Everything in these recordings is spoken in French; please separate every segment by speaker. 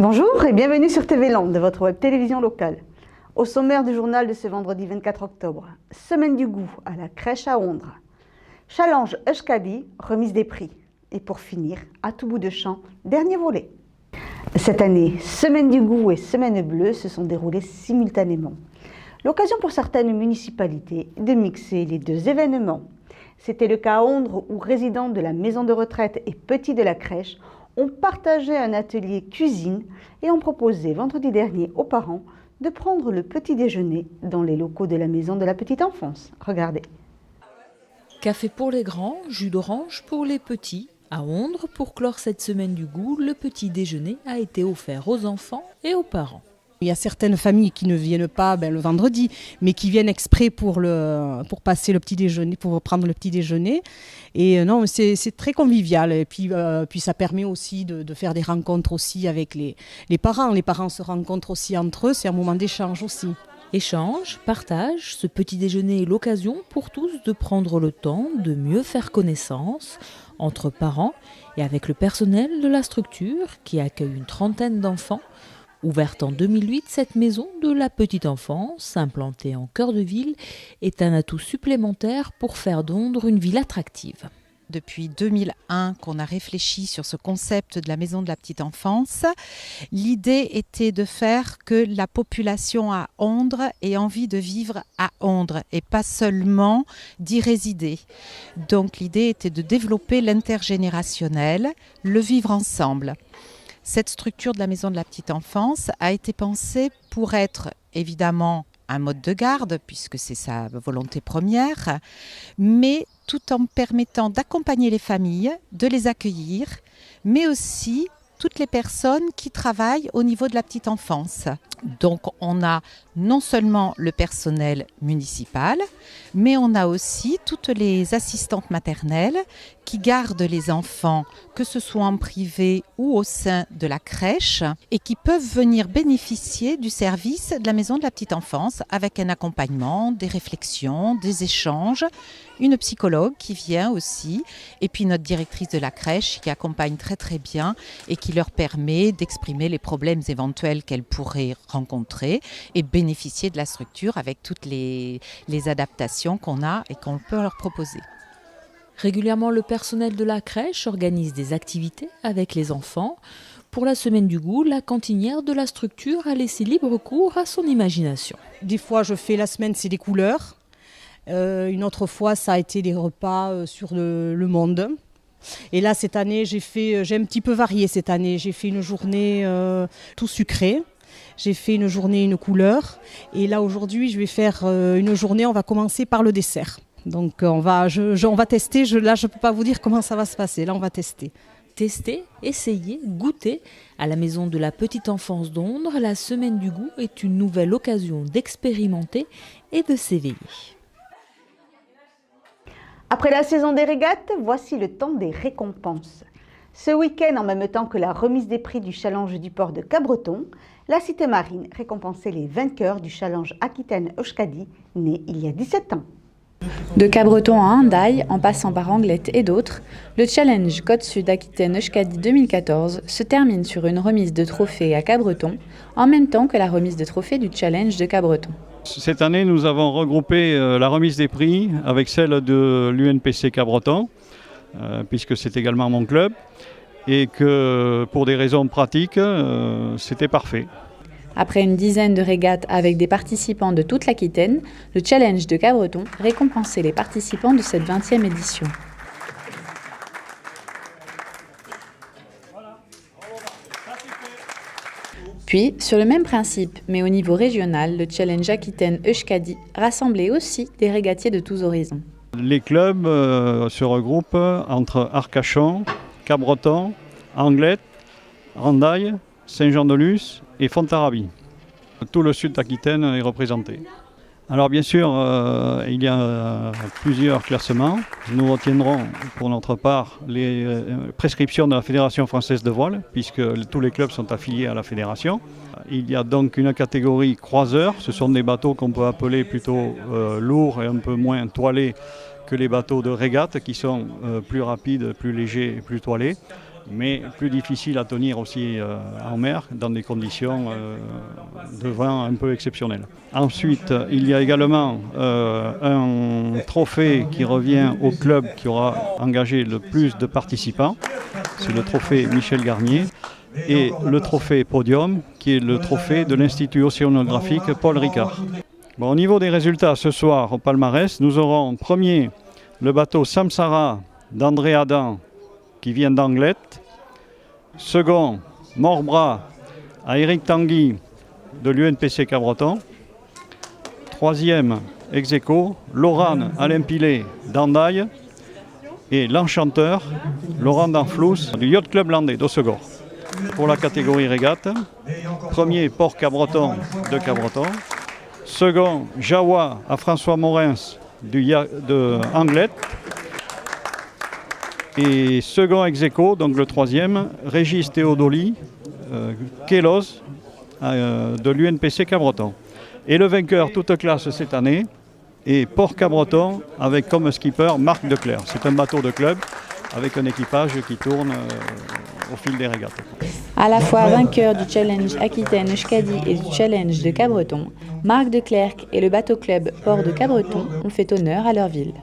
Speaker 1: Bonjour et bienvenue sur TV Land, votre web télévision locale. Au sommaire du journal de ce vendredi 24 octobre, semaine du goût à la crèche à Ondres. Challenge Euskadi, remise des prix. Et pour finir, à tout bout de champ, dernier volet. Cette année, semaine du goût et semaine bleue se sont déroulées simultanément. L'occasion pour certaines municipalités de mixer les deux événements. C'était le cas à Ondres où résidents de la maison de retraite et petits de la crèche ont partagé un atelier cuisine et ont proposé vendredi dernier aux parents de prendre le petit déjeuner dans les locaux de la maison de la petite enfance. Regardez.
Speaker 2: Café pour les grands, jus d'orange pour les petits. À Ondres, pour clore cette semaine du goût, le petit déjeuner a été offert aux enfants et aux parents.
Speaker 3: Il y a certaines familles qui ne viennent pas le vendredi, mais qui viennent exprès pour passer le petit déjeuner, pour prendre le petit déjeuner. Et non, c'est très convivial. Et puis ça permet aussi de faire des rencontres aussi avec les parents. Les parents se rencontrent aussi entre eux. C'est un moment d'échange aussi.
Speaker 2: Échange, partage, ce petit déjeuner est l'occasion pour tous de prendre le temps de mieux faire connaissance entre parents et avec le personnel de la structure qui accueille une trentaine d'enfants. Ouverte en 2008, cette maison de la petite enfance, implantée en cœur de ville, est un atout supplémentaire pour faire d'Ondres une ville attractive.
Speaker 4: Depuis 2001 qu'on a réfléchi sur ce concept de la maison de la petite enfance, l'idée était de faire que la population à Ondres ait envie de vivre à Ondres et pas seulement d'y résider. Donc l'idée était de développer l'intergénérationnel, le vivre ensemble. Cette structure de la maison de la petite enfance a été pensée pour être évidemment un mode de garde, puisque c'est sa volonté première, mais tout en permettant d'accompagner les familles, de les accueillir, mais aussi toutes les personnes qui travaillent au niveau de la petite enfance. Donc on a non seulement le personnel municipal, mais on a aussi toutes les assistantes maternelles qui gardent les enfants, que ce soit en privé ou au sein de la crèche, et qui peuvent venir bénéficier du service de la maison de la petite enfance avec un accompagnement, des réflexions, des échanges, une psychologue qui vient aussi, et puis notre directrice de la crèche qui accompagne très très bien et qui leur permet d'exprimer les problèmes éventuels qu'elles pourraient rencontrer et bénéficier de la structure avec toutes les adaptations qu'on a et qu'on peut leur proposer.
Speaker 2: Régulièrement, le personnel de la crèche organise des activités avec les enfants. Pour la semaine du goût, la cantinière de la structure a laissé libre cours à son imagination.
Speaker 3: Des fois, je fais la semaine, c'est des couleurs. Une autre fois, ça a été des repas sur le monde. Et là, cette année, j'ai un petit peu varié cette année. J'ai fait une journée tout sucré. J'ai fait une journée, une couleur. Et là, aujourd'hui, je vais faire une journée, on va commencer par le dessert. Donc on va tester, là je ne peux pas vous dire comment ça va se passer, là on va tester.
Speaker 2: Tester, essayer, goûter. À la maison de la petite enfance d'Ondres, la semaine du goût est une nouvelle occasion d'expérimenter et de s'éveiller.
Speaker 1: Après la saison des régates, voici le temps des récompenses. Ce week-end, en même temps que la remise des prix du challenge du port de Cabreton, la Cité Marine récompensait les vainqueurs du challenge Aquitaine Euskadi, né il y a 17 ans.
Speaker 5: De Cabreton à Hendaye, en passant par Anglette et d'autres, le challenge Côte Sud Aquitaine Euskadi 2014 se termine sur une remise de trophée à Cabreton, en même temps que la remise de trophée du challenge de Cabreton.
Speaker 6: Cette année, nous avons regroupé la remise des prix avec celle de l'UNPC Cabreton, puisque c'est également mon club, et que pour des raisons pratiques, c'était parfait.
Speaker 5: Après une dizaine de régates avec des participants de toute l'Aquitaine, le challenge de Cabreton récompensait les participants de cette 20e édition. Puis, sur le même principe, mais au niveau régional, le challenge Aquitaine Euskadi rassemblait aussi des régatiers de tous horizons.
Speaker 6: Les clubs se regroupent entre Arcachon, Cabreton, Anglette, Hendaye, Saint-Jean-de-Luz et Fontarabie. Tout le sud d'Aquitaine est représenté. Alors bien sûr, il y a plusieurs classements. Nous retiendrons pour notre part les prescriptions de la Fédération française de voile, puisque tous les clubs sont affiliés à la fédération. Il y a donc une catégorie croiseurs, ce sont des bateaux qu'on peut appeler plutôt lourds et un peu moins toilés que les bateaux de régate, qui sont plus rapides, plus légers et plus toilés. mais plus difficile à tenir aussi en mer dans des conditions de vent un peu exceptionnelles. Ensuite, il y a également un trophée qui revient au club qui aura engagé le plus de participants. C'est le trophée Michel Garnier et le trophée Podium qui est le trophée de l'Institut océanographique Paul Ricard. Bon, au niveau des résultats, ce soir au palmarès, nous aurons premier le bateau Samsara d'André Adam qui vient d'Anglet. Second, Morbras à Éric Tanguy de l'UNPC Cabreton. Troisième, ex aequo, Lorane Alain Pilet d'Andaille. Et l'enchanteur, Laurent Danflous du Yacht Club Landais d'Ossegor. Pour la catégorie régate, premier, Port Cabreton de Cabreton. Second, Jawa à François Morens de Anglet. Et second ex aequo, donc le troisième, Régis Théodoli, Kélos, de l'UNPC Cabreton. Et le vainqueur, toute classe cette année, est Port Cabreton, avec comme skipper Marc Declerc. C'est un bateau de club avec un équipage qui tourne au fil des régates.
Speaker 5: À la fois vainqueur du challenge Aquitaine Euskadi et du challenge de Cabreton, Marc Declerc et le bateau club Port de Cabreton ont fait honneur à leur ville.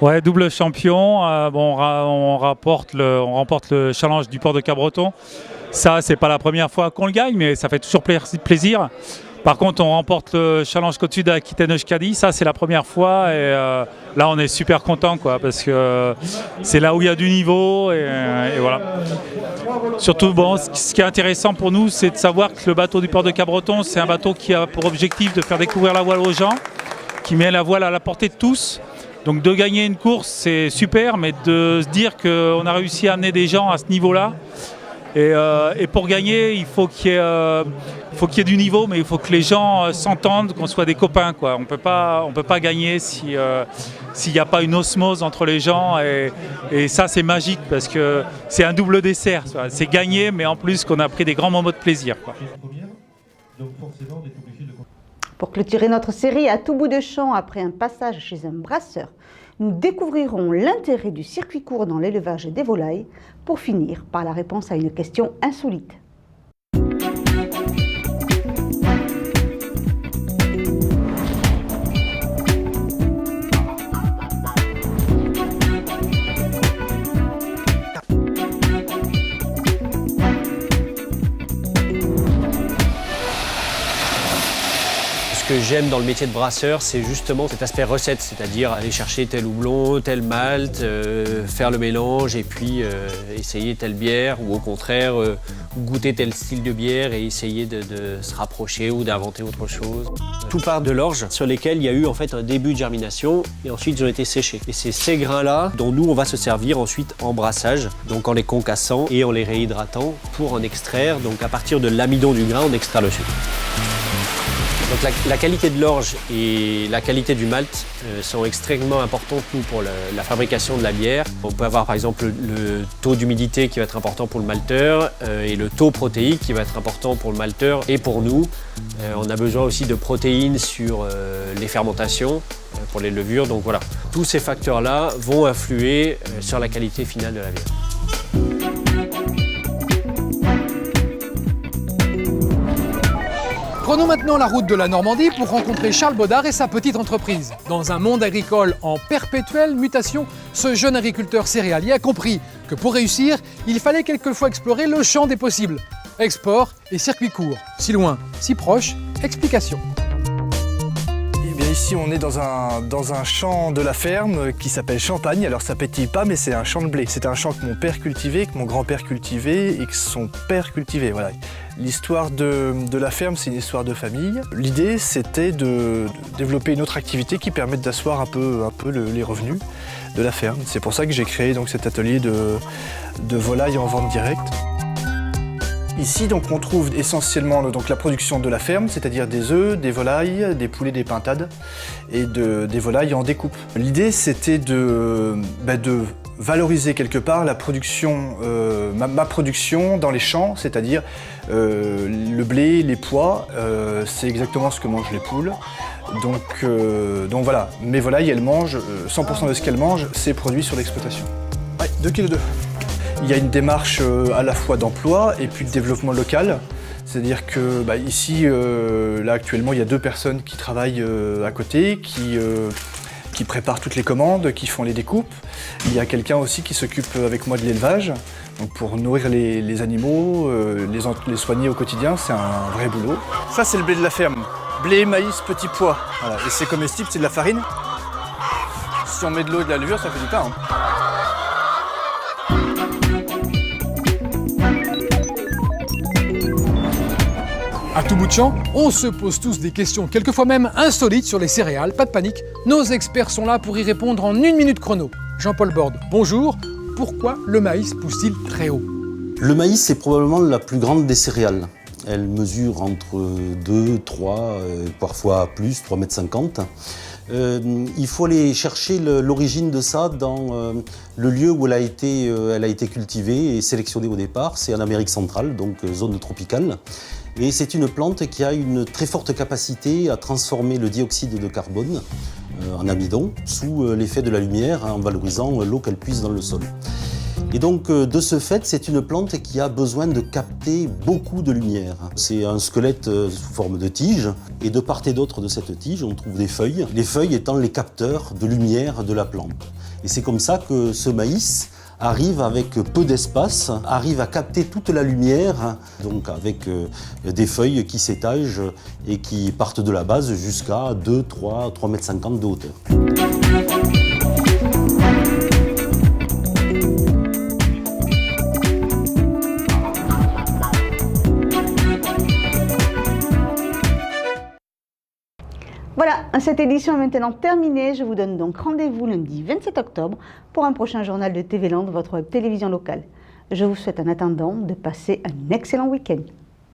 Speaker 7: Ouais, double champion, on remporte le challenge du port de Cabreton. Ça, c'est pas la première fois qu'on le gagne, mais ça fait toujours plaisir. Par contre, on remporte le challenge Côte Sud à Aquitaine Euskadi, ça c'est la première fois et là on est super content parce que c'est là où il y a du niveau et voilà. Surtout, ce qui est intéressant pour nous, c'est de savoir que le bateau du port de Cabreton, c'est un bateau qui a pour objectif de faire découvrir la voile aux gens, qui met la voile à la portée de tous. Donc de gagner une course, c'est super, mais de se dire qu'on a réussi à amener des gens à ce niveau-là. Et pour gagner, il faut qu'il y ait du niveau, mais il faut que les gens s'entendent, qu'on soit des copains, quoi. On peut pas gagner s'il n'y a pas une osmose entre les gens. Et ça, c'est magique parce que c'est un double dessert. C'est gagner, mais en plus qu'on a pris des grands moments de plaisir, quoi.
Speaker 1: Pour clôturer notre série à tout bout de champ après un passage chez un brasseur, nous découvrirons l'intérêt du circuit court dans l'élevage des volailles pour finir par la réponse à une question insolite.
Speaker 8: Ce que j'aime dans le métier de brasseur, c'est justement cet aspect recette, c'est-à-dire aller chercher tel houblon, tel malt, faire le mélange et puis essayer telle bière ou au contraire goûter tel style de bière et essayer de se rapprocher ou d'inventer autre chose. Tout part de l'orge sur lesquels il y a eu en fait un début de germination et ensuite ils ont été séchés. Et c'est ces grains-là dont nous on va se servir ensuite en brassage, donc en les concassant et en les réhydratant pour en extraire. Donc à partir de l'amidon du grain, on extrait le sucre. Donc la qualité de l'orge et la qualité du malt sont extrêmement importantes pour la fabrication de la bière. On peut avoir par exemple le taux d'humidité qui va être important pour le malteur et le taux protéique qui va être important pour le malteur et pour nous. On a besoin aussi de protéines sur les fermentations, pour les levures. Donc voilà, tous ces facteurs-là vont influer sur la qualité finale de la bière.
Speaker 9: Prenons maintenant la route de la Normandie pour rencontrer Charles Baudard et sa petite entreprise. Dans un monde agricole en perpétuelle mutation, ce jeune agriculteur céréalier a compris que pour réussir, il fallait quelquefois explorer le champ des possibles. Export et circuit court. Si loin, si proche, explication.
Speaker 10: Eh bien ici on est dans un champ de la ferme qui s'appelle Champagne. Alors ça pétille pas mais c'est un champ de blé. C'est un champ que mon père cultivait, que mon grand-père cultivait et que son père cultivait. Voilà. L'histoire de la ferme, c'est une histoire de famille. L'idée, c'était de développer une autre activité qui permette d'asseoir un peu les revenus de la ferme. C'est pour ça que j'ai créé donc, cet atelier de volailles en vente directe. Ici, donc, on trouve essentiellement donc, la production de la ferme, c'est-à-dire des œufs, des volailles, des poulets, des pintades et des volailles en découpe. L'idée, c'était de valoriser quelque part la production, ma production dans les champs, c'est-à-dire le blé, les pois, c'est exactement ce que mangent les poules. Donc voilà, mes volailles, elles mangent, 100% de ce qu'elles mangent, c'est produit sur l'exploitation. Ouais, 2,2 kg. Il y a une démarche à la fois d'emploi et puis de développement local. C'est-à-dire que ici, là actuellement, il y a 2 personnes qui travaillent à côté, qui préparent toutes les commandes, qui font les découpes. Il y a quelqu'un aussi qui s'occupe avec moi de l'élevage, donc pour nourrir les animaux, les soigner au quotidien, c'est un vrai boulot. Ça, c'est le blé de la ferme. Blé, maïs, petits pois. Voilà. Et c'est comestible, c'est de la farine. Si on met de l'eau et de la levure, ça fait du pain.
Speaker 9: À tout bout de champ, on se pose tous des questions, quelquefois même insolites sur les céréales. Pas de panique, nos experts sont là pour y répondre en 1 minute chrono. Jean-Paul Borde, bonjour. Pourquoi le maïs pousse-t-il très haut?
Speaker 11: Le maïs, c'est probablement la plus grande des céréales. Elle mesure entre 2, 3, parfois plus, 3,50 m. Il faut aller chercher l'origine de ça dans le lieu où elle a été cultivée et sélectionnée au départ. C'est en Amérique centrale, donc zone tropicale. Et c'est une plante qui a une très forte capacité à transformer le dioxyde de carbone en amidon sous l'effet de la lumière en valorisant l'eau qu'elle puise dans le sol. Et donc de ce fait, c'est une plante qui a besoin de capter beaucoup de lumière. C'est un squelette sous forme de tige et de part et d'autre de cette tige, on trouve des feuilles. Les feuilles étant les capteurs de lumière de la plante. Et c'est comme ça que ce maïs arrive avec peu d'espace, arrive à capter toute la lumière, donc avec des feuilles qui s'étagent et qui partent de la base jusqu'à 2, 3, 3,50 m de hauteur.
Speaker 1: Voilà, cette édition est maintenant terminée. Je vous donne donc rendez-vous lundi 27 octobre pour un prochain journal de TV Land, votre web télévision locale. Je vous souhaite en attendant de passer un excellent week-end.